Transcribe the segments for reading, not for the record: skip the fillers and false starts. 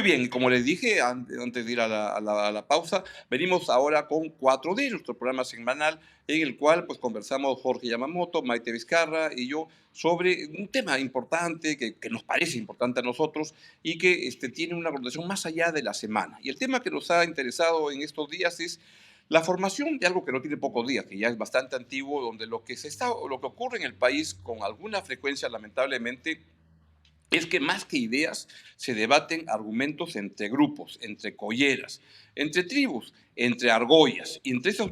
Bien, como les dije antes de ir a la pausa, venimos ahora con 4D, nuestro programa semanal, en el cual pues conversamos Jorge Yamamoto, Maite Vizcarra y yo sobre un tema importante que nos parece importante a nosotros y que tiene una connotación más allá de la semana. Y el tema que nos ha interesado en estos días es la formación de algo que no tiene pocos días, que ya es bastante antiguo, donde lo que ocurre en el país con alguna frecuencia, lamentablemente, es que más que ideas se debaten argumentos entre grupos, entre colleras, entre tribus, entre argollas. Y entre esos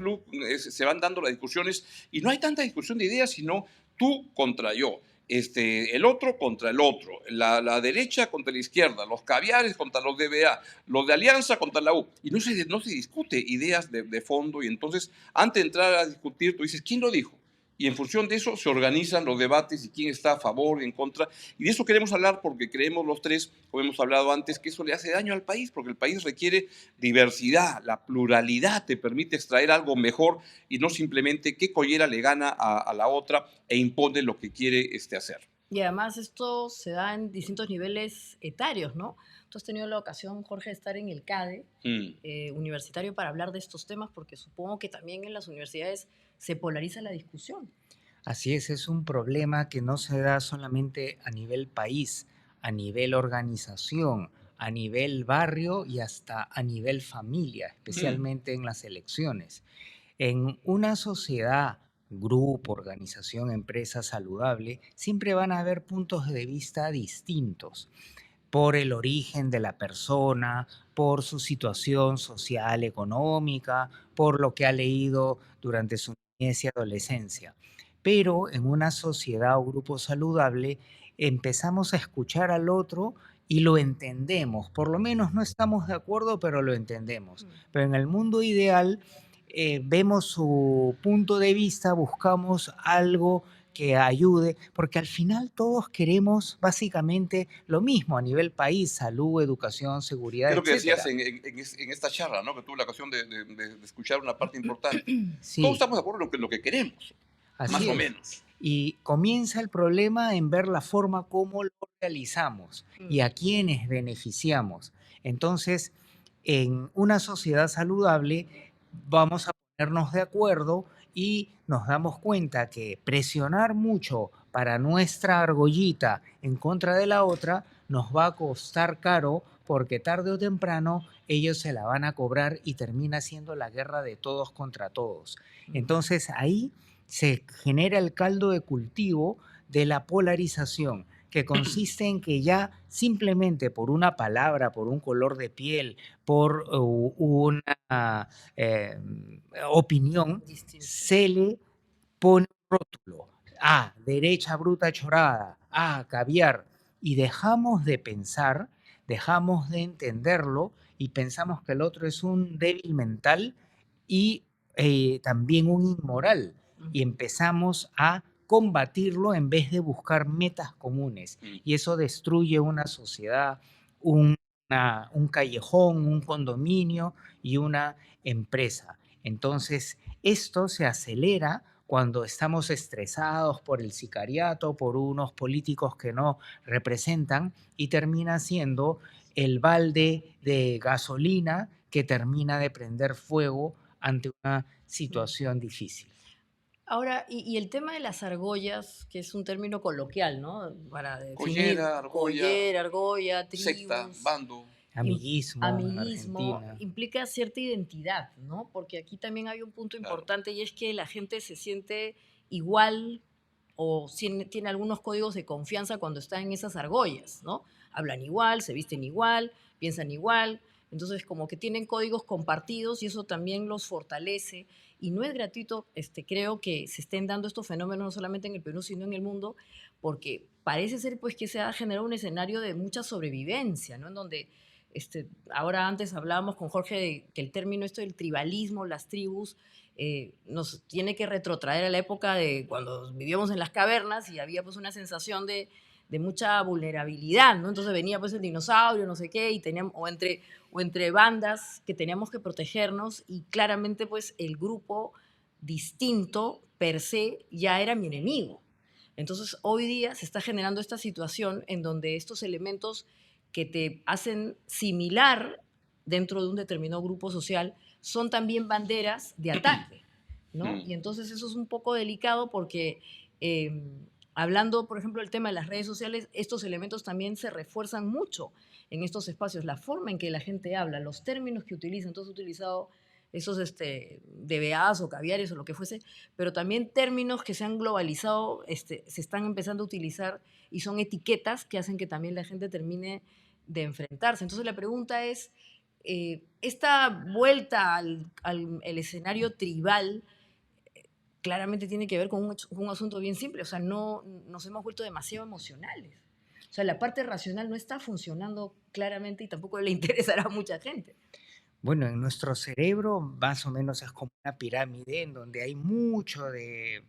se van dando las discusiones y no hay tanta discusión de ideas, sino tú contra yo. El otro contra el otro, la derecha contra la izquierda, los caviares contra los DBA, los de Alianza contra la U. Y no se discute ideas de fondo. Y entonces, antes de entrar a discutir, tú dices, ¿quién lo dijo? Y en función de eso se organizan los debates y quién está a favor y en contra. Y de eso queremos hablar porque creemos los tres, como hemos hablado antes, que eso le hace daño al país, porque el país requiere diversidad, la pluralidad te permite extraer algo mejor y no simplemente qué collera le gana a la otra e impone lo que quiere hacer. Y además esto se da en distintos niveles etarios, ¿no? Tú has tenido la ocasión, Jorge, de estar en el CADE Mm. universitario para hablar de estos temas, porque supongo que también en las universidades se polariza la discusión. Así es un problema que no se da solamente a nivel país, a nivel organización, a nivel barrio y hasta a nivel familia, Mm. especialmente en las elecciones. En una sociedad, grupo, organización, empresa saludable, siempre van a haber puntos de vista distintos por el origen de la persona, por su situación social, económica, por lo que ha leído durante su niñez y adolescencia. Pero en una sociedad o grupo saludable empezamos a escuchar al otro y lo entendemos. Por lo menos no estamos de acuerdo, pero lo entendemos. Mm. Pero en el mundo ideal vemos su punto de vista, buscamos algo que ayude, porque al final todos queremos básicamente lo mismo a nivel país, salud, educación, seguridad, Es lo que decías etcétera. en esta charla, ¿no? Que tuve la ocasión de escuchar una parte importante. Todos Sí, estamos de acuerdo en lo que queremos, más así o es. menos. Y comienza el problema en ver la forma como lo realizamos y Mm. a quiénes beneficiamos. Entonces, en una sociedad saludable vamos a ponernos de acuerdo y nos damos cuenta que presionar mucho para nuestra argollita en contra de la otra nos va a costar caro porque tarde o temprano ellos se la van a cobrar y termina siendo la guerra de todos contra todos. Mm. Entonces ahí se genera el caldo de cultivo de la polarización, que consiste en que ya simplemente por una palabra, por un color de piel, por una eh, opinión, Distinción. se le pone un rótulo. Derecha bruta chorada. Caviar. Y dejamos de pensar, dejamos de entenderlo y pensamos que el otro es un débil mental y también un inmoral. Y Ujú. empezamos a combatirlo en vez de buscar metas comunes. Mm. Y eso destruye una sociedad, un callejón, un condominio y una empresa. Entonces, esto se acelera cuando estamos estresados por el sicariato, por unos políticos que no representan y termina siendo el balde de gasolina que termina de prender fuego ante una Mm. situación difícil. Ahora, y el tema de las argollas, que es un término coloquial, ¿no? Para definir Collera, argolla, collera, argolla, secta, tribus, bando. Amiguismo en amiguismo, Argentina. implica cierta identidad, ¿no? Porque aquí también hay un punto Claro. importante y es que la gente se siente igual o tiene algunos códigos de confianza cuando está en esas argollas, ¿no? Hablan igual, se visten igual, piensan igual, entonces como que tienen códigos compartidos y eso también los fortalece y no es gratuito, creo que se estén dando estos fenómenos no solamente en el Perú, sino en el mundo, porque parece ser pues que se ha generado un escenario de mucha sobrevivencia, ¿no? En donde ahora antes hablábamos con Jorge de que el término esto del tribalismo, las tribus, nos tiene que retrotraer a la época de cuando vivíamos en las cavernas y había pues una sensación de mucha vulnerabilidad, ¿no? Entonces venía pues el dinosaurio, no sé qué, y teníamos, o entre bandas que teníamos que protegernos y claramente pues el grupo distinto per se ya era mi enemigo. Entonces hoy día se está generando esta situación en donde estos elementos que te hacen similar dentro de un determinado grupo social son también banderas de ataque, ¿no? Y entonces eso es un poco delicado porque hablando, por ejemplo, del tema de las redes sociales, estos elementos también se refuerzan mucho en estos espacios, la forma en que la gente habla, los términos que utilizan. Entonces, he utilizado esos DBAs o caviares o lo que fuese, pero también términos que se han globalizado, se están empezando a utilizar y son etiquetas que hacen que también la gente termine de enfrentarse. Entonces, la pregunta es, esta vuelta el escenario tribal claramente tiene que ver con un asunto bien simple, o sea, no nos hemos vuelto demasiado emocionales. O sea, la parte racional no está funcionando claramente y tampoco le interesará a mucha gente. Bueno, en nuestro cerebro más o menos es como una pirámide en donde hay mucho de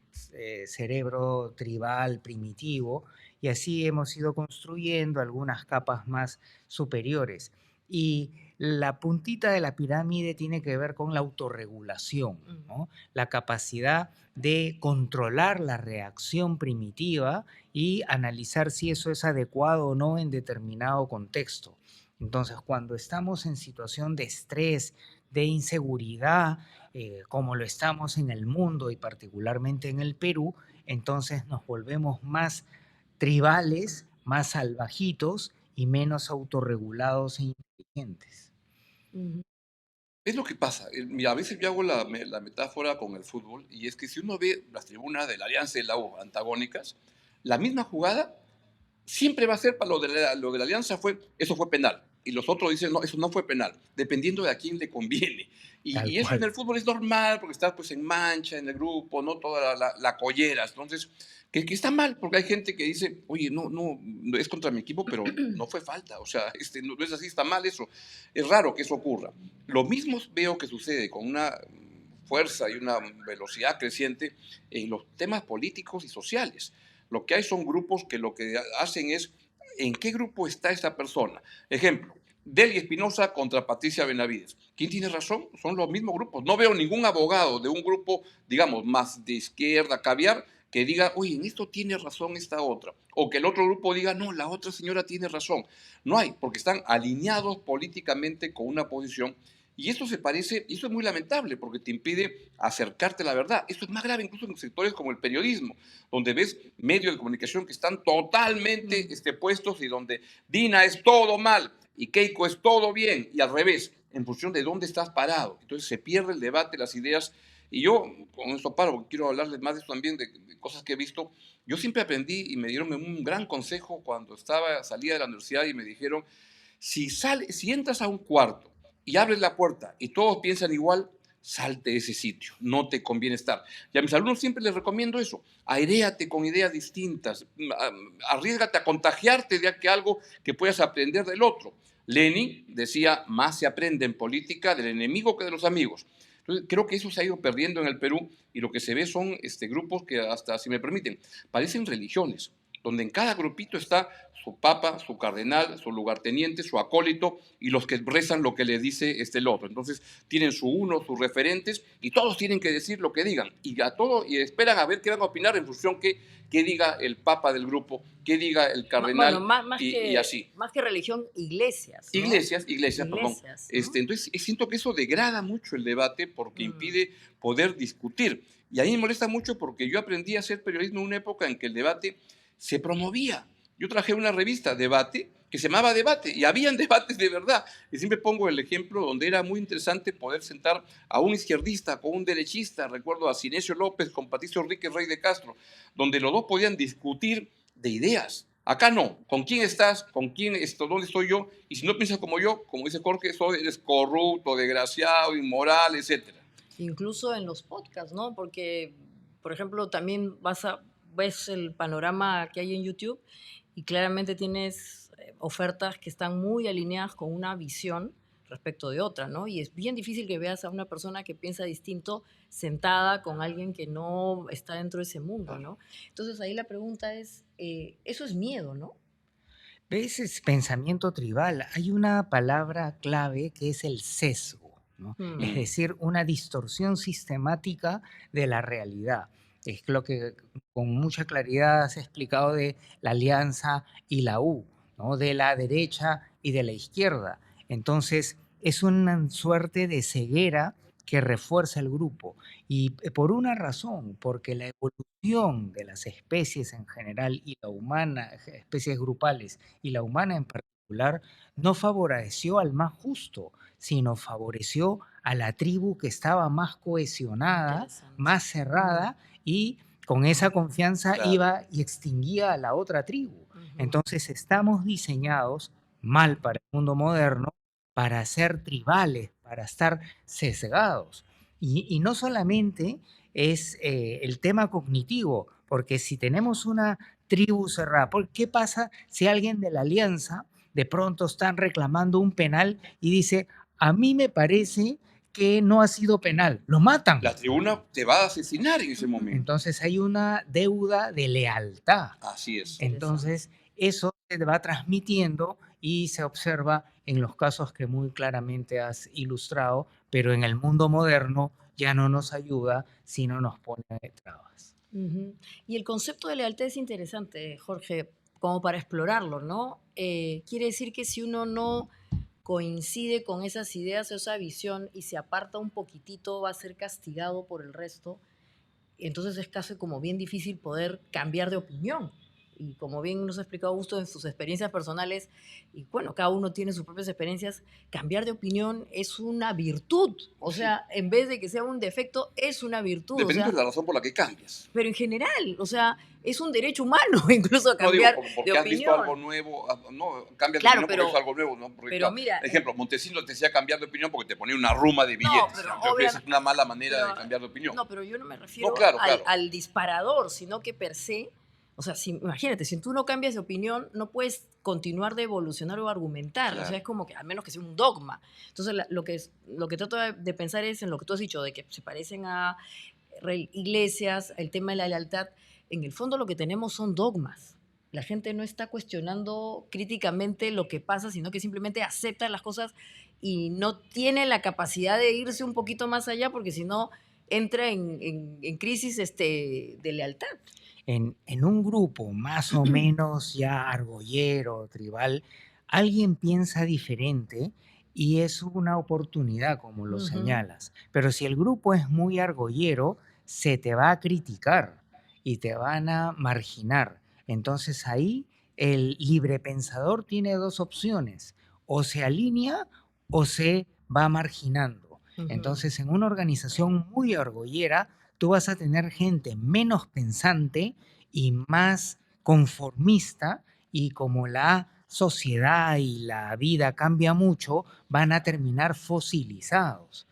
cerebro tribal primitivo y así hemos ido construyendo algunas capas más superiores. Y la puntita de la pirámide tiene que ver con la autorregulación, ¿no? La capacidad de controlar la reacción primitiva y analizar si eso es adecuado o no en determinado contexto. Entonces, cuando estamos en situación de estrés, de inseguridad, como lo estamos en el mundo y particularmente en el Perú, entonces nos volvemos más tribales, más salvajitos y menos autorregulados e inteligentes. Es lo que pasa. Mira, a veces yo hago la metáfora con el fútbol y es que si uno ve las tribunas de la Alianza y la U antagónicas, la misma jugada siempre va a ser para lo de la Alianza eso fue penal. Y los otros dicen, no, eso no fue penal, dependiendo de a quién le conviene. Tal Y eso en cual. el fútbol es normal, porque estás pues en mancha, en el grupo, no toda la collera. Entonces, que está mal, porque hay gente que dice, oye, no es contra mi equipo, pero no fue falta. O sea, no es así, está mal eso. Es raro que eso ocurra. Lo mismo veo que sucede con una fuerza y una velocidad creciente en los temas políticos y sociales. Lo que hay son grupos que lo que hacen es en qué grupo está esa persona. Ejemplo, Delgy Espinosa contra Patricia Benavides. ¿Quién tiene razón? Son los mismos grupos. No veo ningún abogado de un grupo, digamos, más de izquierda, caviar, que diga, oye, en esto tiene razón esta otra. O que el otro grupo diga, no, la otra señora tiene razón. No hay, porque están alineados políticamente con una posición. Y eso se parece, y eso es muy lamentable, porque te impide acercarte a la verdad. Esto es más grave incluso en sectores como el periodismo, donde ves medios de comunicación que están totalmente puestos y donde Dina es todo mal y Keiko es todo bien, y al revés, en función de dónde estás parado. Entonces se pierde el debate, las ideas. Y yo, con esto paro, porque quiero hablarles más de esto también, de cosas que he visto. Yo siempre aprendí y me dieron un gran consejo cuando salía de la universidad y me dijeron, si entras a un cuarto y abres la puerta y todos piensan igual, salte de ese sitio, no te conviene estar. Y a mis alumnos siempre les recomiendo eso, airéate con ideas distintas, arriesgate a contagiarte de algo que puedas aprender del otro. Lenin decía, más se aprende en política del enemigo que de los amigos. Entonces, creo que eso se ha ido perdiendo en el Perú y lo que se ve son grupos que hasta, si me permiten, parecen religiones, donde en cada grupito está su papa, su cardenal, su lugarteniente, su acólito y los que rezan lo que le dice el otro. Entonces tienen sus referentes y todos tienen que decir lo que digan y esperan a ver qué van a opinar en función qué diga el papa del grupo, qué diga el Bueno, cardenal y así. más que religión, iglesias, ¿no? Iglesias, perdón. Iglesias, ¿no? Entonces siento que eso degrada mucho el debate porque impide poder discutir. Y a mí me molesta mucho porque yo aprendí a hacer periodismo en una época en que el debate se promovía. Yo traje una revista, Debate, que se llamaba Debate, y habían debates de verdad. Y siempre pongo el ejemplo donde era muy interesante poder sentar a un izquierdista con un derechista, recuerdo a Cinesio López con Patricio Enrique Rey de Castro, donde los dos podían discutir de ideas. Acá no, ¿con quién estás? ¿Con quién dónde estoy yo? Y si no piensas como yo, como dice Jorge, eres corrupto, desgraciado, inmoral, etcétera. Incluso en los podcasts, ¿no? Porque, por ejemplo, también ves el panorama que hay en YouTube y claramente tienes ofertas que están muy alineadas con una visión respecto de otra, ¿no? Y es bien difícil que veas a una persona que piensa distinto sentada con alguien que no está dentro de ese mundo, ¿no? Entonces ahí la pregunta es, eso es miedo, ¿no? ¿Ves? Es pensamiento tribal. Hay una palabra clave que es el sesgo, ¿no? Es decir, una distorsión sistemática de la realidad. Es lo que con mucha claridad has explicado de la Alianza y la U, ¿no? De la derecha y de la izquierda. Entonces, es una suerte de ceguera que refuerza el grupo. Y por una razón, porque la evolución de las especies en general y la humana, especies grupales y la humana en particular, no favoreció al más justo, sino favoreció a la tribu que estaba más cohesionada, Interesante. más cerrada y con esa confianza Claro. iba y extinguía a la otra tribu. Ujú. Entonces estamos diseñados mal para el mundo moderno, para ser tribales, para estar sesgados. Y no solamente es el tema cognitivo, porque si tenemos una tribu cerrada, ¿qué pasa si alguien de la alianza de pronto están reclamando un penal y dice, a mí me parece que no ha sido penal? Lo matan. La tribuna te va a asesinar en ese momento. Entonces hay una deuda de lealtad. Así es. Entonces eso se va transmitiendo y se observa en los casos que muy claramente has ilustrado, pero en el mundo moderno ya no nos ayuda, sino nos pone trabas. Ujú. Y el concepto de lealtad es interesante, Jorge, como para explorarlo, ¿no? Quiere decir que si uno no coincide con esas ideas o esa visión y se aparta un poquitito, va a ser castigado por el resto. Entonces es casi como bien difícil poder cambiar de opinión. Y como bien nos ha explicado Augusto en sus experiencias personales, y bueno, cada uno tiene sus propias experiencias, cambiar de opinión es una virtud. O sea, en vez de que sea un defecto, es una virtud. Dependiendo O sea, de la razón por la que cambias. pero en general, o sea, es un derecho humano incluso No digo cambiar porque de has visto opinión. algo nuevo, no cambias de Claro, opinión porque es algo nuevo, ¿no? Porque, pero mira, ejemplo, Montesinos te decía cambiar de opinión porque te ponía una ruma de no, billetes. pero Entonces obviamente, es una mala manera pero, de cambiar de opinión. no, pero yo no me refiero No, claro, claro. al disparador, sino que per se, o sea, imagínate, si tú no cambias de opinión, no puedes continuar de evolucionar o argumentar. Claro. O sea, es como que, al menos que sea un dogma. Entonces, lo que trato de pensar es en lo que tú has dicho, de que se parecen a iglesias, el tema de la lealtad. En el fondo lo que tenemos son dogmas. La gente no está cuestionando críticamente lo que pasa, sino que simplemente acepta las cosas y no tiene la capacidad de irse un poquito más allá, porque si no entra en crisis de lealtad. En un grupo más o menos ya argollero, tribal, alguien piensa diferente y es una oportunidad, como lo Ujú. señalas. Pero si el grupo es muy argollero, se te va a criticar y te van a marginar. Entonces ahí el librepensador tiene dos opciones: o se alinea o se va marginando. Ujú. Entonces, en una organización muy argollera, tú vas a tener gente menos pensante y más conformista, y como la sociedad y la vida cambia mucho, van a terminar fosilizados,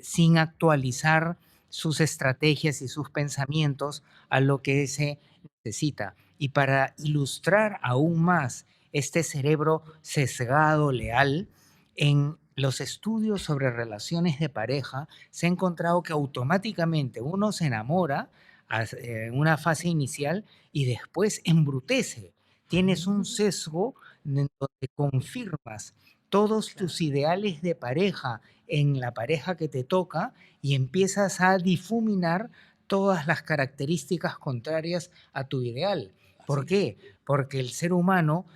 sin actualizar sus estrategias y sus pensamientos a lo que se necesita. Y para ilustrar aún más este cerebro sesgado, leal, en los estudios sobre relaciones de pareja se ha encontrado que automáticamente uno se enamora en una fase inicial y después embrutece. Tienes un sesgo en donde confirmas todos tus ideales de pareja en la pareja que te toca y empiezas a difuminar todas las características contrarias a tu ideal. ¿Por qué? Porque el ser humano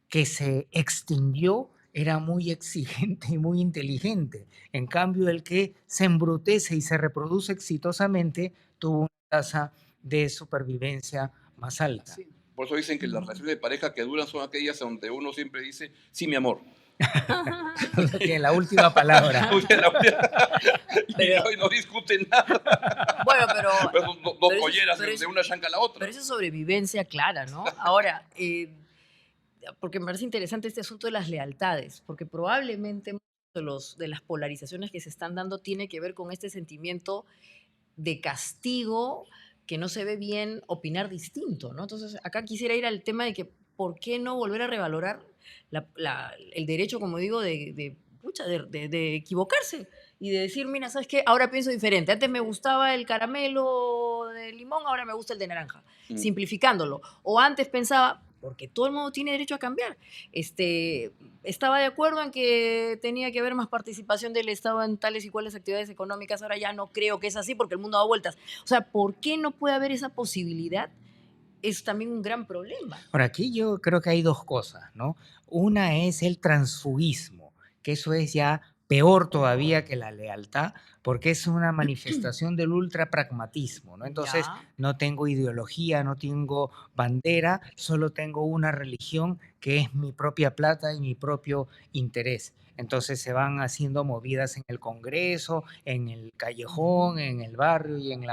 que se extinguió era muy exigente y muy inteligente. En cambio, el que se embrutece y se reproduce exitosamente tuvo una tasa de supervivencia más alta. Sí. Por eso dicen que las relaciones de pareja que duran son aquellas donde uno siempre dice, sí, mi amor. Que la última palabra. Y no discuten nada. Bueno, pero... Pues dos pero colleras pero de una chanca a la otra. Pero eso es sobrevivencia clara, ¿no? Ahora, porque me parece interesante este asunto de las lealtades, porque probablemente muchas de las polarizaciones que se están dando tiene que ver con este sentimiento de castigo, que no se ve bien opinar distinto, ¿no? Entonces, acá quisiera ir al tema de que, ¿por qué no volver a revalorar el derecho, como digo, de equivocarse y de decir, mira, ¿sabes qué? Ahora pienso diferente. Antes me gustaba el caramelo de limón, ahora me gusta el de naranja. Simplificándolo. O antes pensaba, porque todo el mundo tiene derecho a cambiar. Estaba de acuerdo en que tenía que haber más participación del Estado en tales y cuales actividades económicas. Ahora ya no creo que es así porque el mundo da vueltas. O sea, ¿por qué no puede haber esa posibilidad es también un gran problema. Por aquí yo creo que hay dos cosas, ¿no? Una es el transfugismo, que eso es ya peor todavía que la lealtad, porque es una manifestación del ultrapragmatismo, ¿no? Entonces, Ya. no tengo ideología, no tengo bandera, solo tengo una religión que es mi propia plata y mi propio interés. Entonces se van haciendo movidas en el Congreso, en el Ujú, callejón, en el barrio y ujú,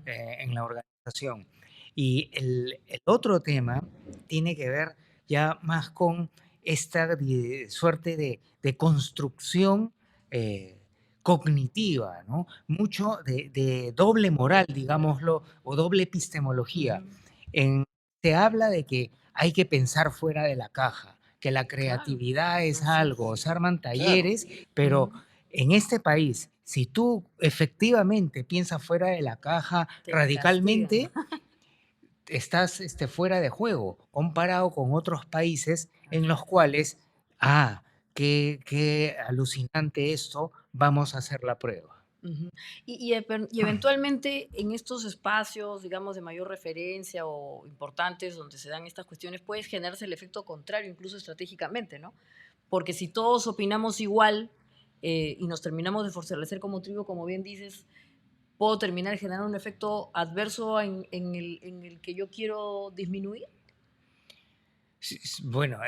en la organización. Y el otro tema tiene que ver ya más con esta suerte de construcción eh, cognitiva, ¿no? Mucho de doble moral, digámoslo, o doble epistemología. ujú. En, se habla de que hay que pensar fuera de la caja, que la Claro, creatividad es así algo, es. se arman Claro. talleres, pero Ujú. en este país, si tú efectivamente piensas fuera de la caja Te castigan. radicalmente, estás fuera de juego comparado con otros países en Así los es. cuales, ah, qué alucinante esto, vamos a hacer la prueba. Ujú. Y eventualmente en estos espacios, digamos, de mayor referencia o importantes donde se dan estas cuestiones, puede generarse el efecto contrario, incluso estratégicamente, ¿no? Porque si todos opinamos igual y nos terminamos de fortalecer como tribu, como bien dices, puedo terminar generando un efecto adverso en el que yo quiero disminuir. Sí, bueno,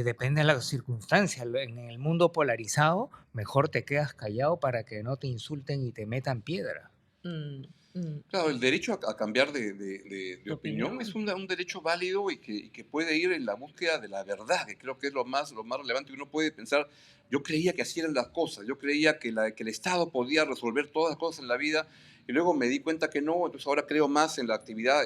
depende de las circunstancias. En el mundo polarizado, mejor te quedas callado para que no te insulten y te metan piedra. Mm, mm, Claro, el derecho a cambiar de de opinión es opinión. un derecho válido y que puede ir en la búsqueda de la verdad, que creo que es lo más relevante. Uno puede pensar, yo creía que así eran las cosas, yo creía que el Estado podía resolver todas las cosas en la vida y luego me di cuenta que no, entonces ahora creo más en la actividad,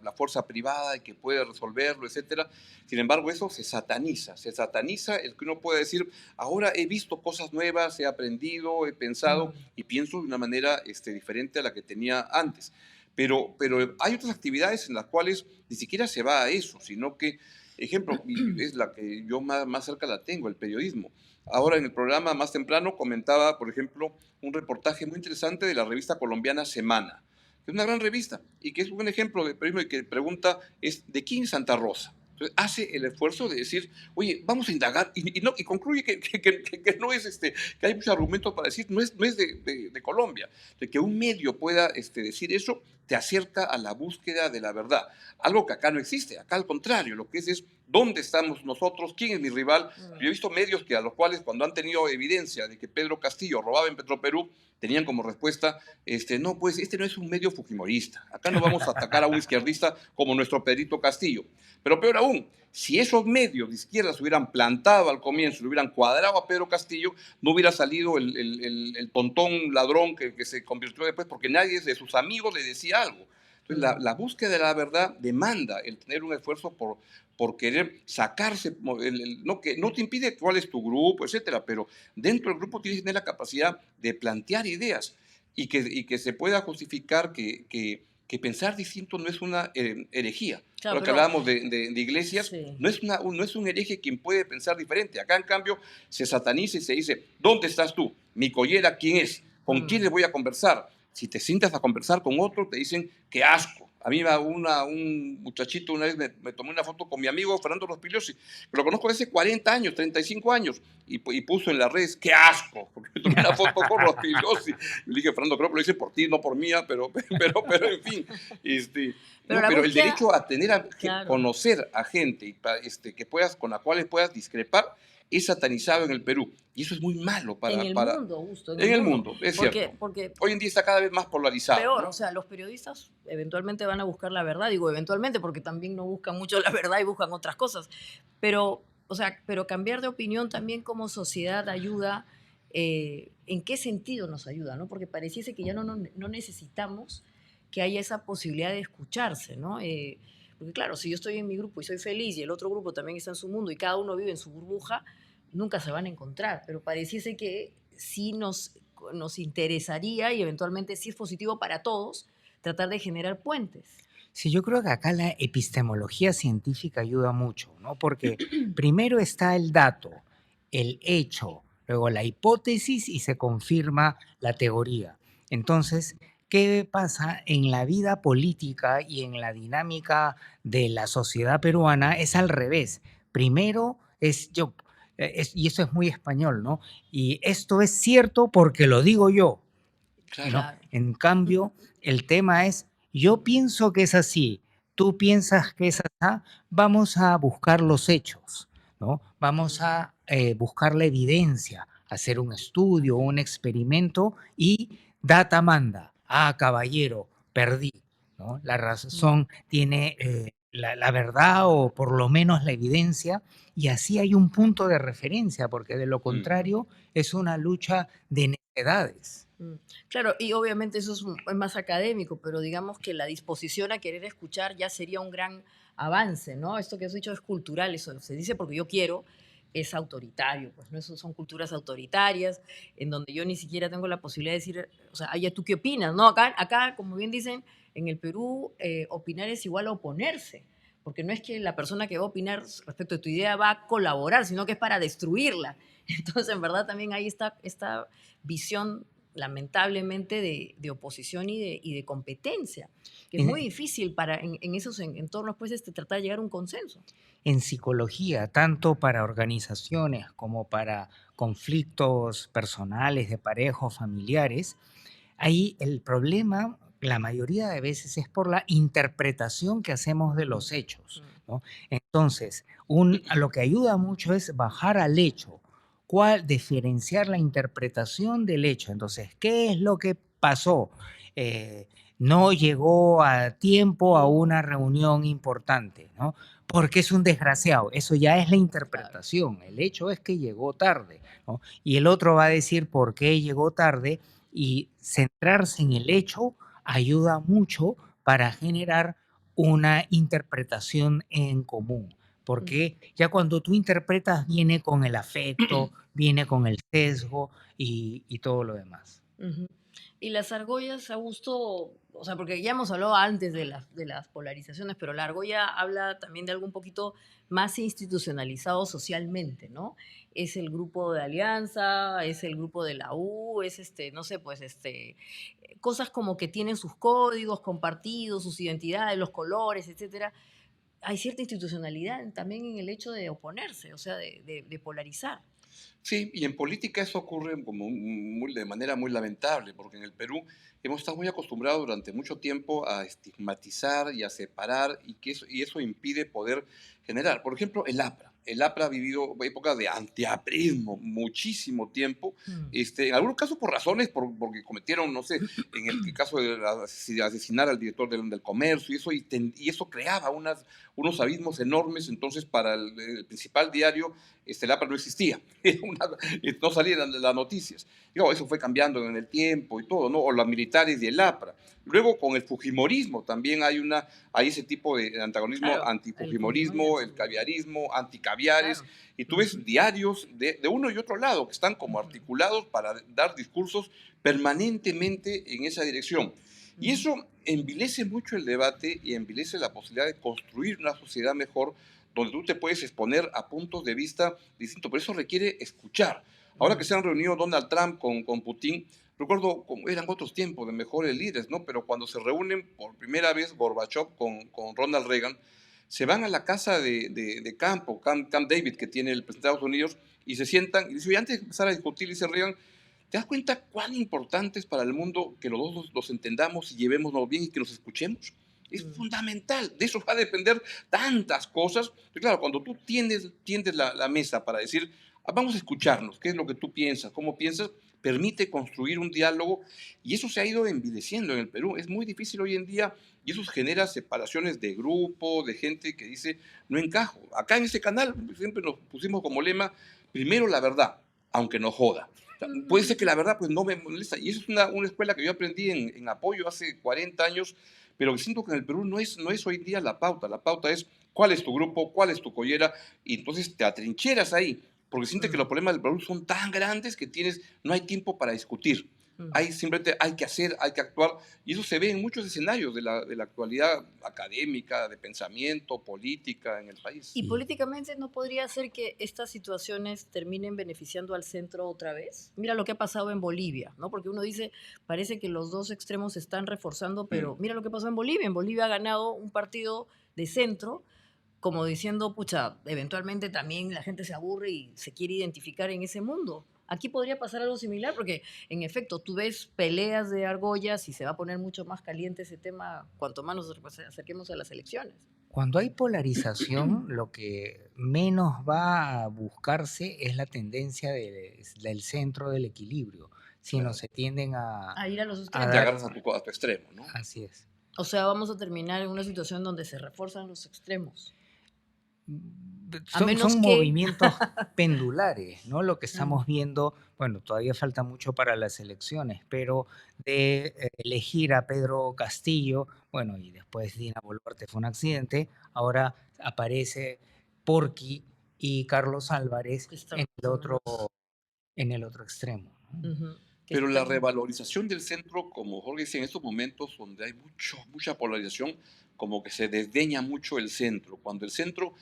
la fuerza privada y que puede resolverlo, etcétera. Sin embargo, eso se sataniza el que uno puede decir, ahora he visto cosas nuevas, he aprendido, he pensado Mm, y pienso de una manera diferente a la que tenía antes. Pero hay otras actividades en las cuales ni siquiera se va a eso, sino que, ejemplo, y es la que yo más cerca la tengo, el periodismo. Ahora en el programa más temprano comentaba, por ejemplo, un reportaje muy interesante de la revista colombiana Semana, que es una gran revista y que es un buen ejemplo de periodismo y que pregunta es ¿de quién es Santa Rosa? Entonces hace el esfuerzo de decir, oye, vamos a indagar y concluye que no es que hay muchos argumentos para decir, no es de Colombia. De que un medio pueda decir eso, te acerca a la búsqueda de la verdad. Algo que acá no existe. Acá al contrario, lo que es dónde estamos nosotros, quién es mi rival. Yo he mm, visto medios que a los cuales cuando han tenido evidencia de que Pedro Castillo robaba en Petroperú, tenían como respuesta, no, pues este no es un medio fujimorista. Acá no vamos a atacar a un izquierdista como nuestro Pedrito Castillo. Pero peor aún, si esos medios de izquierda se hubieran plantado al comienzo, le hubieran cuadrado a Pedro Castillo, no hubiera salido el tontón ladrón que se convirtió después porque nadie de sus amigos le decía algo. Entonces, mm. la búsqueda de la verdad demanda el tener un esfuerzo por querer sacarse, no, que no te impide cuál es tu grupo, etcétera, pero dentro del grupo tienes que tener la capacidad de plantear ideas y que se pueda justificar que pensar distinto no es una herejía. Claro, Ahora que pero hablábamos de iglesias, sí. no es un hereje quien puede pensar diferente. Acá, en cambio, se sataniza y se dice, ¿dónde estás tú? Mi collera, ¿quién es? ¿Con quién Mm. le voy a conversar? Si te sientas a conversar con otro, te dicen, qué asco. A mí un muchachito una vez me tomó una foto con mi amigo Fernando Rospigliosi, que lo conozco desde hace 40 años, 35 años, y puso en las redes, qué asco, porque me tomé una foto con Rospigliosi. Le dije, Fernando, creo que lo hice por ti, no por mía, pero en fin. Pero No, la pero el búsqueda, derecho a tener claro, conocer a gente que puedas, con la cual puedas discrepar es satanizado en el Perú. Y eso es muy malo en el mundo, Augusto, en el en el mundo. mundo, es cierto. Porque Hoy en día está cada vez más polarizado, peor, o ¿no? sea, los periodistas eventualmente van a buscar la verdad, digo eventualmente porque también no buscan mucho la verdad y buscan otras cosas, pero, o sea, pero cambiar de opinión también como sociedad ayuda, ¿en qué sentido nos ayuda? ¿No? Porque pareciese que ya no necesitamos que haya esa posibilidad de escucharse, ¿no? Porque claro, si yo estoy en mi grupo y soy feliz y el otro grupo también está en su mundo y cada uno vive en su burbuja, nunca se van a encontrar, pero pareciese que sí nos interesaría y eventualmente si es positivo para todos tratar de generar puentes. Sí, yo creo que acá la epistemología científica ayuda mucho, ¿no? Porque primero está el dato, el hecho, luego la hipótesis y se confirma la teoría. Entonces, ¿Qué pasa en la vida política y en la dinámica de la sociedad peruana? Es al revés. Primero es yo, y eso es muy español, ¿no? Y esto es cierto porque lo digo yo, Claro. ¿no? Claro. En cambio, el tema es, yo pienso que es así, tú piensas que es así, vamos a buscar los hechos, ¿no? Vamos Mm, a buscar la evidencia, hacer un estudio, un experimento y data manda. Ah, caballero, perdí, ¿no? La mm, razón tiene la verdad o por lo menos la evidencia y así hay un punto de referencia, porque de lo Mm. contrario es una lucha de necedades. mm. Claro, y obviamente eso es más académico, pero digamos que la disposición a querer escuchar ya sería un gran avance, ¿no? Esto que has dicho es cultural, eso se dice porque yo quiero, es autoritario, pues no, eso son culturas autoritarias, en donde yo ni siquiera tengo la posibilidad de decir, o sea, oye, ¿tú qué opinas? No, acá como bien dicen, en el Perú, opinar es igual a oponerse, porque no es que la persona que va a opinar respecto a tu idea va a colaborar, sino que es para destruirla. Entonces, en verdad, también hay esta visión lamentablemente de oposición y de competencia, que es muy En, difícil para en esos entornos pues tratar de llegar a un consenso. en psicología, tanto para organizaciones como para conflictos personales, de pareja o familiares, ahí el problema la mayoría de veces es por la interpretación que hacemos de los hechos, Mm, ¿no? Entonces, lo que ayuda mucho es bajar al hecho, diferenciar la interpretación del hecho. Entonces, ¿qué es lo que pasó? Eh, no llegó a tiempo a una reunión importante, ¿no? Porque es un desgraciado. Eso ya es la claro. interpretación. El hecho es que llegó tarde, ¿no? Y el otro va a decir por qué llegó tarde y centrarse en el hecho ayuda mucho para generar una interpretación en común. Ujú. Porque ya cuando tú interpretas viene con el afecto, viene con el sesgo y todo lo demás. Ujú. Y las argollas, Augusto, o sea, porque ya hemos hablado antes de las polarizaciones, pero la argolla habla también de algo un poquito más institucionalizado socialmente, ¿no? Es el grupo de Alianza, es el grupo de la U, es no sé, pues cosas como que tienen sus códigos compartidos, sus identidades, los colores, etcétera. Hay cierta institucionalidad también en el hecho de oponerse, o sea, de polarizar. Sí, y en política eso ocurre como de manera muy lamentable, porque en el Perú hemos estado muy acostumbrados durante mucho tiempo a estigmatizar y a separar, y eso impide poder generar. Por ejemplo, el APRA. El APRA ha vivido épocas de antiaprismo muchísimo tiempo, Mm, en algunos casos por razones, porque cometieron, no sé, en el caso de asesinar al director del comercio, y eso creaba unos abismos enormes. Entonces, para el principal diario, el APRA no existía. No salían las noticias. Digo, eso fue cambiando en el tiempo y todo, ¿no? O los militares y el APRA. Luego, con el fujimorismo también hay ese tipo de antagonismo, claro, el Fujimori y el antifujimorismo, el Fujimori. caviarismo, anticaviares, Claro. y tú ves Ujú, diarios de uno y otro lado que están como ujú, articulados para dar discursos permanentemente en esa dirección. Y ujú, eso envilece mucho el debate y envilece la posibilidad de construir una sociedad mejor donde tú te puedes exponer a puntos de vista distintos. Pero eso requiere escuchar. Ahora que mm, se han reunido Donald Trump con Putin, recuerdo cómo eran otros tiempos de mejores líderes, ¿no? Pero cuando se reúnen por primera vez Gorbachev con Ronald Reagan, se van a la casa de campo, Camp David, que tiene el presidente de Estados Unidos, y se sientan y dicen, "Oye, antes de empezar a discutir", dice Reagan, ¿te das cuenta cuán importante es para el mundo que los dos los entendamos y llevémonos bien y que nos escuchemos? Es mm, fundamental. De eso va a depender tantas cosas. Pero claro, cuando tú tiendes la mesa para decir, "Ah, vamos a escucharnos, qué es lo que tú piensas, cómo piensas", permite construir un diálogo, y eso se ha ido envileciendo en el Perú. Es muy difícil hoy en día, y eso genera separaciones de grupo, de gente que dice, no encajo. Acá en este canal siempre nos pusimos como lema, primero la verdad, aunque nos joda. O sea, puede ser que la verdad pues no me molesta, y eso es una escuela que yo aprendí en apoyo hace 40 años, pero siento que en el Perú no es hoy día la pauta es cuál es tu grupo, cuál es tu collera, y entonces te atrincheras ahí, porque siente que los mm, problemas del Perú son tan grandes que no hay tiempo para discutir. simplemente hay que hacer, hay que actuar, y eso se ve en muchos escenarios de la actualidad académica, de pensamiento, política en el país. ¿Y políticamente no podría ser que estas situaciones terminen beneficiando al centro otra vez? Mira lo que ha pasado en Bolivia, ¿no? Porque uno dice, parece que los dos extremos se están reforzando, pero mira lo que pasó en Bolivia. En Bolivia ha ganado un partido de centro, como diciendo, pucha, eventualmente también la gente se aburre y se quiere identificar en ese mundo. Aquí podría pasar algo similar, porque en efecto tú ves peleas de argollas y se va a poner mucho más caliente ese tema cuanto más nos acerquemos a las elecciones. Cuando hay polarización, lo que menos va a buscarse es la tendencia del centro del equilibrio, sino Claro. se tienden A ir a los a Te extremos. agarras a tu extremo, ¿no? Así es. O sea, vamos a terminar en una situación donde se refuerzan los extremos. A Son menos que... movimientos pendulares, ¿no? Lo que estamos viendo, bueno, todavía falta mucho para las elecciones, pero de elegir a Pedro Castillo, bueno, y después Dina Boluarte fue un accidente, ahora aparece Porqui y Carlos Álvarez que están en el más o otro, menos, en el otro extremo, ¿no? que Pero la están... revalorización del centro, como Jorge decía, en estos momentos donde hay mucha polarización, como que se desdeña mucho el centro. Cuando el centro,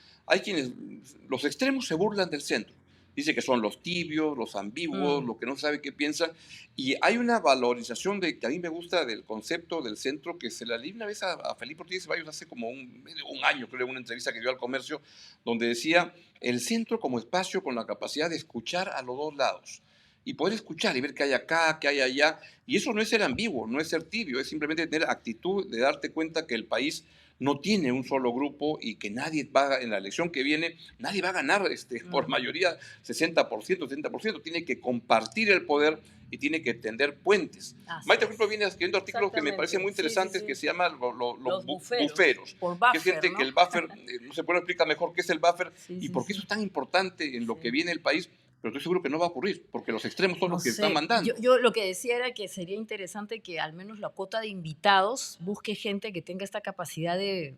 los extremos se burlan del centro. Dice que son los tibios, los ambiguos, los que no sabe qué piensan. Y hay una valorización que a mí me gusta del concepto del centro, que se la leí una vez a Felipe Ortiz Ceballos hace como un año, creo, en una entrevista que dio al Comercio, donde decía el centro como espacio con la capacidad de escuchar a los dos lados y poder escuchar y ver qué hay acá, qué hay allá. Y eso no es ser ambiguo, no es ser tibio, es simplemente tener actitud de darte cuenta que el país no tiene un solo grupo y que nadie va, en la elección que viene, nadie va a ganar por mayoría 60%, 70%. Tiene que compartir el poder y tiene que tender puentes. Así Maite, por es. ejemplo, viene escribiendo artículos que me parecen muy interesantes, que se llaman Los buferos, buferos. por Que es buffer, gente ¿no? que el buffer, no se puede explicar mejor qué es el buffer y por qué Sí. eso es tan importante en lo que viene el país. Pero estoy seguro que no va a ocurrir, porque los extremos son No los que están sé, mandando. yo lo que decía era que sería interesante que al menos la cuota de invitados busque gente que tenga esta capacidad de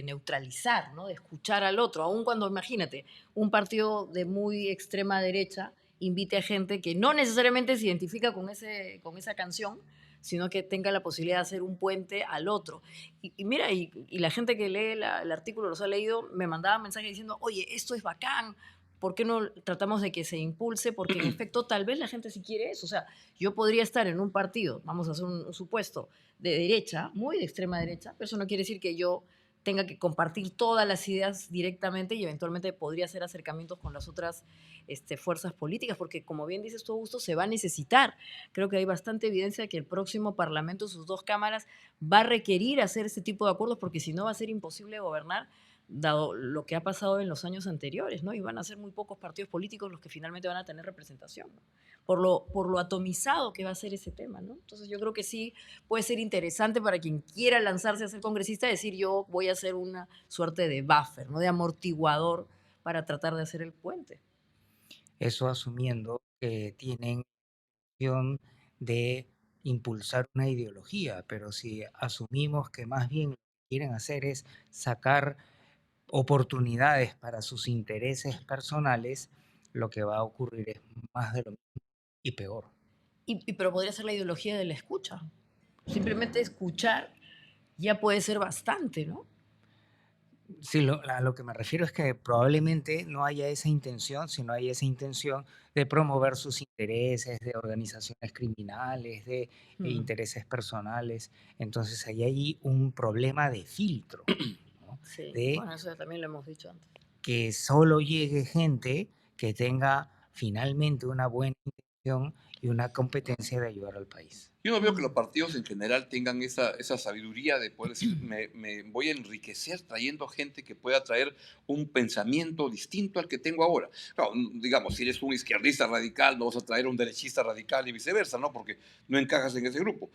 neutralizar, ¿no? De escuchar al otro, aun cuando, imagínate, un partido de muy extrema derecha invite a gente que no necesariamente se identifica con esa canción, sino que tenga la posibilidad de hacer un puente al otro. Y mira, y la gente que lee el artículo, los ha leído, me mandaba mensajes diciendo, oye, esto es bacán, ¿por qué no tratamos de que se impulse? Porque en efecto tal vez la gente sí quiere eso. O sea, yo podría estar en un partido, vamos a hacer un supuesto, de derecha, muy de extrema derecha, pero eso no quiere decir que yo tenga que compartir todas las ideas directamente y eventualmente podría hacer acercamientos con las otras fuerzas políticas, porque como bien dices tú, Augusto, se va a necesitar. Creo que hay bastante evidencia que el próximo Parlamento, sus dos cámaras, va a requerir hacer este tipo de acuerdos, porque si no va a ser imposible gobernar, dado lo que ha pasado en los años anteriores, ¿no? Y van a ser muy pocos partidos políticos los que finalmente van a tener representación, ¿no? Por lo atomizado que va a ser ese tema, ¿no? Entonces yo creo que sí puede ser interesante para quien quiera lanzarse a ser congresista, decir yo voy a hacer una suerte de buffer, ¿no? De amortiguador para tratar de hacer el puente. Eso asumiendo que tienen opción de impulsar una ideología, pero si asumimos que más bien lo que quieren hacer es sacar oportunidades para sus intereses personales, lo que va a ocurrir es más de lo mismo y peor. Pero podría ser la ideología de la escucha. Simplemente escuchar ya puede ser bastante, ¿no? Sí, a lo que me refiero es que probablemente no haya esa intención, sino hay esa intención de promover sus intereses, de organizaciones criminales, de intereses personales. Entonces ahí hay un problema de filtro, ¿no? Sí, De bueno, eso también lo hemos dicho antes. que solo llegue gente que tenga finalmente una buena intención y una competencia de ayudar al país. Yo no veo que los partidos en general tengan esa sabiduría de poder decir, me voy a enriquecer trayendo gente que pueda traer un pensamiento distinto al que tengo ahora. Claro, digamos, si eres un izquierdista radical, no vas a traer un derechista radical y viceversa, ¿no? Porque no encajas en ese grupo.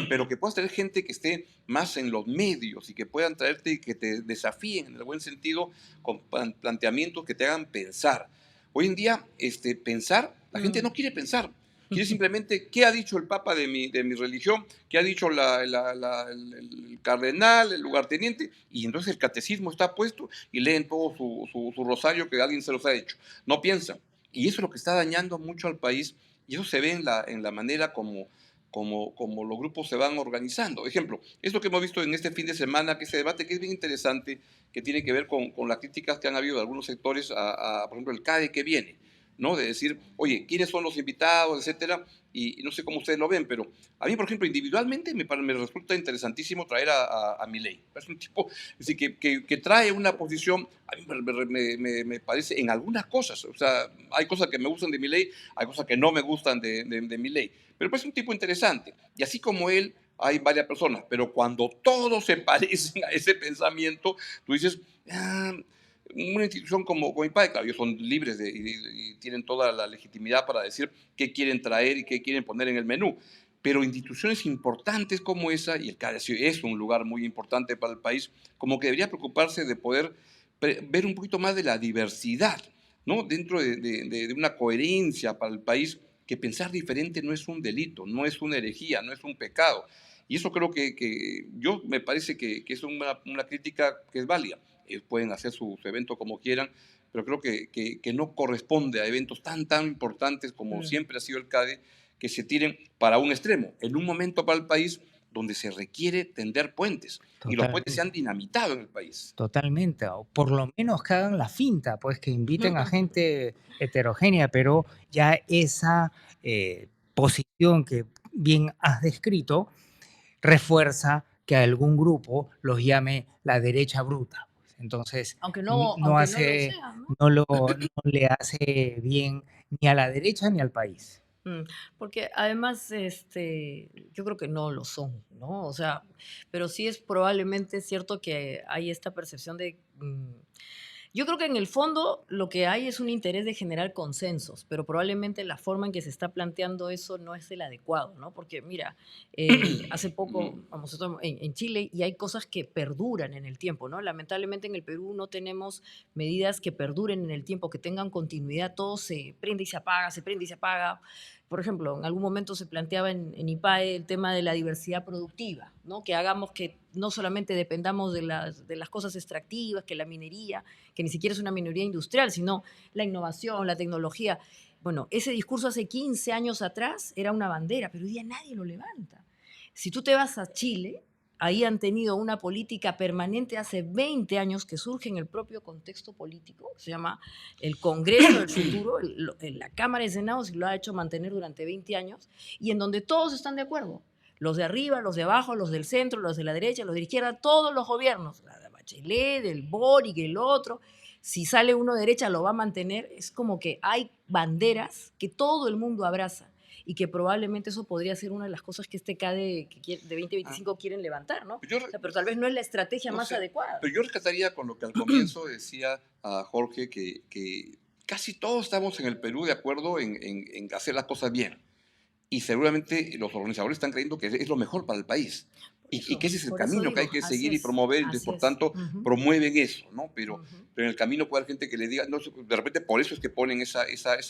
Pero que puedas tener gente que esté más en los medios y que puedan traerte y que te desafíen en el buen sentido con planteamientos que te hagan pensar. Hoy en día, pensar, la gente no quiere pensar. Quiere simplemente qué ha dicho el Papa de mi religión, qué ha dicho el cardenal, el lugarteniente, y entonces el catecismo está puesto y leen todo su rosario que alguien se los ha hecho. No piensan. Y eso es lo que está dañando mucho al país Y eso se ve en la manera como los grupos se van organizando. Ejemplo, esto que hemos visto en este fin de semana, que ese debate que es bien interesante, que tiene que ver con las críticas que han habido de algunos sectores por ejemplo, el CADE que viene, ¿no? De decir, oye, ¿quiénes son los invitados, etcétera? Y no sé cómo ustedes lo ven, pero a mí, por ejemplo, individualmente me resulta interesantísimo traer a Milei. Es un tipo es decir, que trae una posición, a mí me parece, en algunas cosas. O sea, hay cosas que me gustan de Milei, hay cosas que no me gustan de Milei. Pero pues es un tipo interesante. Y así como él, hay varias personas. Pero cuando todos se parecen a ese pensamiento, tú dices, ah, una institución como IPAE, claro, ellos son libres y tienen toda la legitimidad para decir qué quieren traer y qué quieren poner en el menú. Pero instituciones importantes como esa, y el CADE es un lugar muy importante para el país, como que debería preocuparse de poder ver un poquito más de la diversidad, ¿no? Dentro de una coherencia para el país, que pensar diferente no es un delito, no es una herejía, no es un pecado. Y eso creo que yo me parece que es una crítica que es válida. Pueden hacer su evento como quieran, pero creo que no corresponde a eventos tan importantes como Mm. siempre ha sido el CADE, que se tiren para un extremo, en un momento para el país donde se requiere tender puentes, y los puentes se Totalmente. han dinamitado en el país. Totalmente, o por lo menos que hagan la finta, pues que inviten a gente heterogénea, pero ya esa posición que bien has descrito refuerza que algún grupo los llame la derecha bruta, pues. Entonces, no Aunque no lo hace, sea, ¿no? no le hace bien ni a la derecha ni al país. Mm, Porque además, yo creo que no lo son, ¿no? O sea, pero sí es probablemente cierto que hay esta percepción de. Yo creo que en el fondo lo que hay es un interés de generar consensos, pero probablemente la forma en que se está planteando eso no es el adecuado, ¿no? Porque mira, hace poco, vamos, en Chile, y hay cosas que perduran en el tiempo, ¿no? Lamentablemente en el Perú no tenemos medidas que perduren en el tiempo, que tengan continuidad, todo se prende y se apaga, se prende y se apaga. Por ejemplo, en algún momento se planteaba en IPAE el tema de la diversidad productiva, ¿no? Que hagamos que no solamente dependamos de las cosas extractivas, que la minería, que ni siquiera es una minoría industrial, sino la innovación, la tecnología. Bueno, ese discurso hace 15 años atrás era una bandera, pero hoy día nadie lo levanta. Si tú te vas a Chile, ahí han tenido una política permanente hace 20 años que surge en el propio contexto político, se llama el Congreso del Futuro, la Cámara de Senado se lo ha hecho mantener durante 20 años, y en donde todos están de acuerdo. Los de arriba, los de abajo, los del centro, los de la derecha, los de la izquierda, todos los gobiernos, la de Bachelet, el Boric, el otro, si sale uno de derecha lo va a mantener, es como que hay banderas que todo el mundo abraza y que probablemente eso podría ser una de las cosas que este CADE de Ah, 2025 quieren levantar, ¿no? yo, O sea, pero tal vez no es la estrategia no más sé, adecuada. pero yo rescataría con lo que al comienzo decía a Jorge, que casi todos estamos en el Perú de acuerdo en hacer las cosas bien. Y seguramente los organizadores están creyendo que es lo mejor para el país. Y que ese es el Por eso camino que hay digo, que así seguir y es, promover, y entonces, así por es. tanto, Ujú, promueven eso, ¿no? ujú. Pero en el camino puede haber gente que le diga, no, de repente por eso es que ponen esa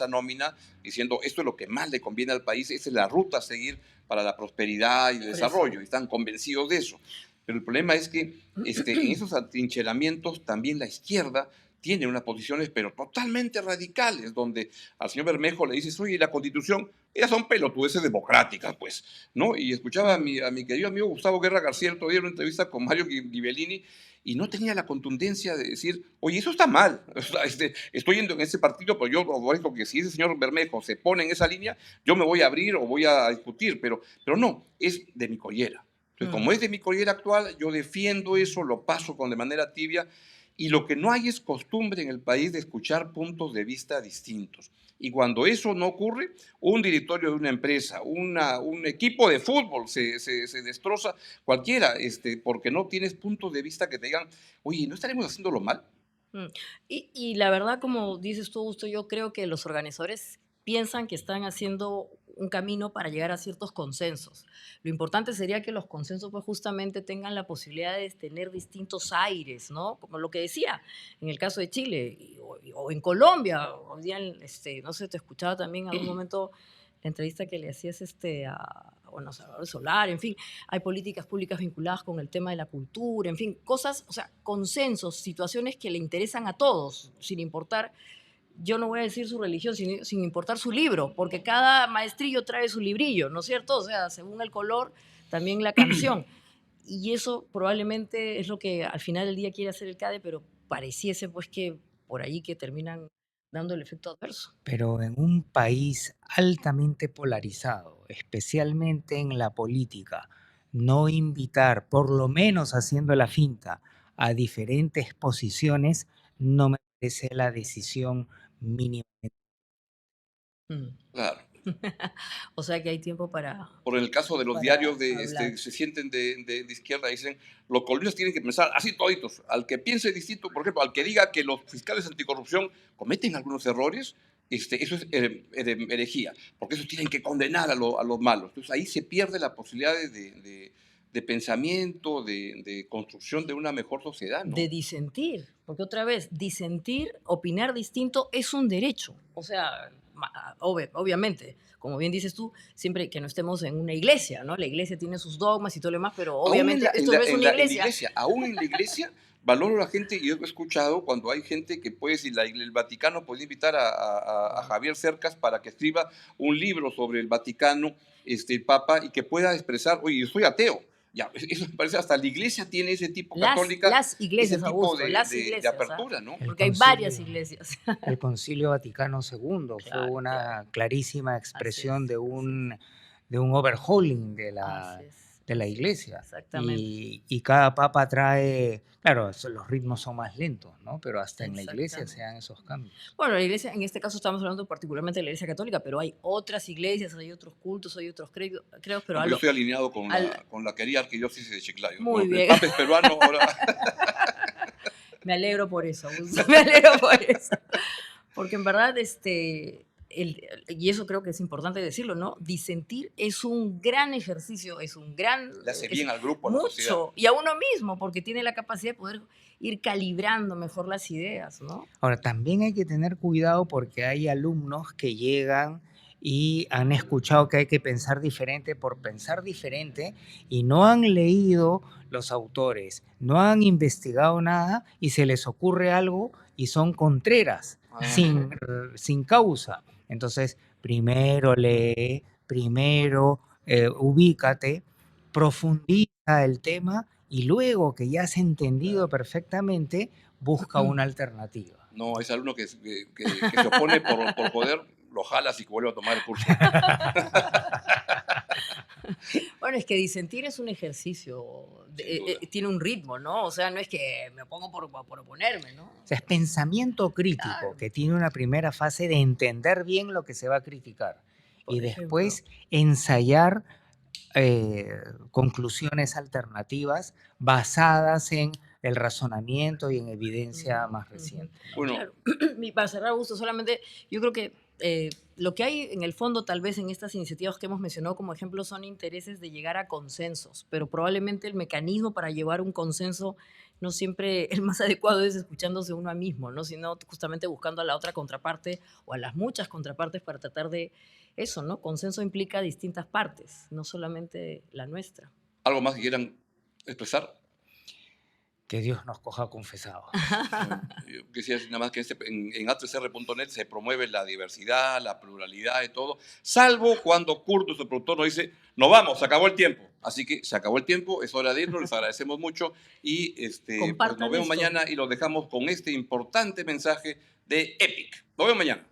nómina, diciendo esto es lo que más le conviene al país, esa es la ruta a seguir para la prosperidad y el Por eso. desarrollo, y están convencidos de eso. Pero el problema es que en esos atrincheramientos también la izquierda tiene unas posiciones, pero totalmente radicales, donde al señor Bermejo le dices, oye, la Constitución, ellas son pelotudeces democráticas, pues, ¿no? Y escuchaba a mi querido amigo Gustavo Guerra García el otro día en una entrevista con Mario Ghibellini, y no tenía la contundencia de decir, oye, eso está mal, o sea, estoy yendo en ese partido, pero yo digo que si ese señor Bermejo se pone en esa línea, yo me voy a abrir o voy a discutir, pero no, es de mi collera. Entonces, como Mm. es de mi collera actual, yo defiendo eso, lo paso de manera tibia, y lo que no hay es costumbre en el país de escuchar puntos de vista distintos. Y cuando eso no ocurre, un directorio de una empresa, un equipo de fútbol se destroza, cualquiera, porque no tienes puntos de vista que te digan, oye, ¿no estaremos haciéndolo mal? Mm. Y la verdad, como dices tú, Augusto, yo creo que los organizadores piensan que están haciendo un camino para llegar a ciertos consensos. Lo importante sería que los consensos pues justamente tengan la posibilidad de tener distintos aires, ¿no? Como lo que decía en el caso de Chile o en Colombia. Hoy día, no sé, te escuchaba también en algún momento la entrevista que le hacías bueno, Salvador Solar, en fin, hay políticas públicas vinculadas con el tema de la cultura, en fin, cosas, o sea, consensos, situaciones que le interesan a todos, sin importar yo no voy a decir su religión sin importar su libro, porque cada maestrillo trae su librillo, ¿no es cierto? O sea, según el color, también la canción. Y eso probablemente es lo que al final del día quiere hacer el CADE, pero pareciese pues que por ahí que terminan dando el efecto adverso. Pero en un país altamente polarizado, especialmente en la política, no invitar, por lo menos haciendo la finta, a diferentes posiciones, no me parece la decisión mínima. Mm. Claro. O sea que hay tiempo Por el caso de los para diarios hablar. se sienten de izquierda, dicen, los columnistas tienen que pensar así toditos. Al que piense distinto, por ejemplo, al que diga que los fiscales anticorrupción cometen algunos errores, eso es herejía, porque eso tienen que condenar a los malos. Entonces ahí se pierde la posibilidad de pensamiento, de construcción de una mejor sociedad, De ¿no? disentir, porque otra vez, disentir, opinar distinto es un derecho. O sea, obviamente, como bien dices tú, siempre que no estemos en una iglesia, ¿no? La iglesia tiene sus dogmas y todo lo demás, pero Aún obviamente esto no es una en la iglesia. iglesia, aún en la iglesia, valoro a la gente, y yo he escuchado cuando hay gente que puede, si el Vaticano puede invitar a Javier Cercas para que escriba un libro sobre el Vaticano, el Papa, y que pueda expresar, oye, yo soy ateo. Ya, eso me parece, hasta la iglesia tiene ese tipo católica, Las ese iglesias, tipo Augusto, las de iglesias, ¿ah? apertura, ¿no? El Porque hay varias concilio, iglesias. el Concilio Vaticano II fue Claro, claro. una clarísima Así expresión es, así es. de un overhauling Así de la es, iglesia. exactamente. Y cada papa trae, claro, los ritmos son más lentos, ¿no? Pero hasta en la iglesia se Exactamente. dan esos cambios. Bueno, la iglesia, en este caso estamos hablando particularmente de la iglesia católica, pero hay otras iglesias, hay otros cultos, hay otros credos, pero No, pero yo estoy alineado con al, con la querida arquidiócesis de Chiclayo. muy El bien. Papa es peruano, ahora... Me alegro por eso, Augusto, me alegro por eso. Porque en verdad, y eso creo que es importante decirlo, ¿no? Disentir es un gran ejercicio, Le hace es bien al grupo, a la sociedad. mucho, y a uno mismo, porque tiene la capacidad de poder ir calibrando mejor las ideas, ¿no? Ahora, también hay que tener cuidado porque hay alumnos que llegan y han escuchado que hay que pensar diferente por pensar diferente y no han leído los autores, no han investigado nada y se les ocurre algo y son contreras, Ah, sin causa. Entonces, primero lee, primero ubícate, profundiza el tema y luego que ya has entendido perfectamente, busca una alternativa. no, ese alumno que se opone por poder, lo jalas y que vuelve a tomar el curso. Bueno, es que disentir es un ejercicio, Sin duda. tiene un ritmo, ¿no? O sea, no es que me opongo por oponerme, ¿no? O sea, es pensamiento crítico Claro, que tiene una primera fase de entender bien lo que se va a criticar y por ejemplo. después ensayar conclusiones alternativas basadas en el razonamiento y en evidencia Ujú, más ujú. reciente, ¿no? Bueno, Claro, y para cerrar, Augusto, solamente yo creo que lo que hay en el fondo, tal vez en estas iniciativas que hemos mencionado como ejemplo, son intereses de llegar a consensos, pero probablemente el mecanismo para llevar un consenso no siempre el más adecuado es escuchándose uno a mismo, ¿no? Sino justamente buscando a la otra contraparte o a las muchas contrapartes para tratar de eso, ¿no? Consenso implica distintas partes, no solamente la nuestra. ¿algo más que quieran expresar? Que Dios nos coja confesados. Yo quisiera decir nada más que en a3r.net se promueve la diversidad, la pluralidad y todo, salvo cuando Kurt, nuestro productor, nos dice, no vamos, se acabó el tiempo. Así que se acabó el tiempo, es hora de irnos, les agradecemos mucho y pues nos Compartan vemos esto. mañana y los dejamos con este importante mensaje de Epic. Nos vemos mañana.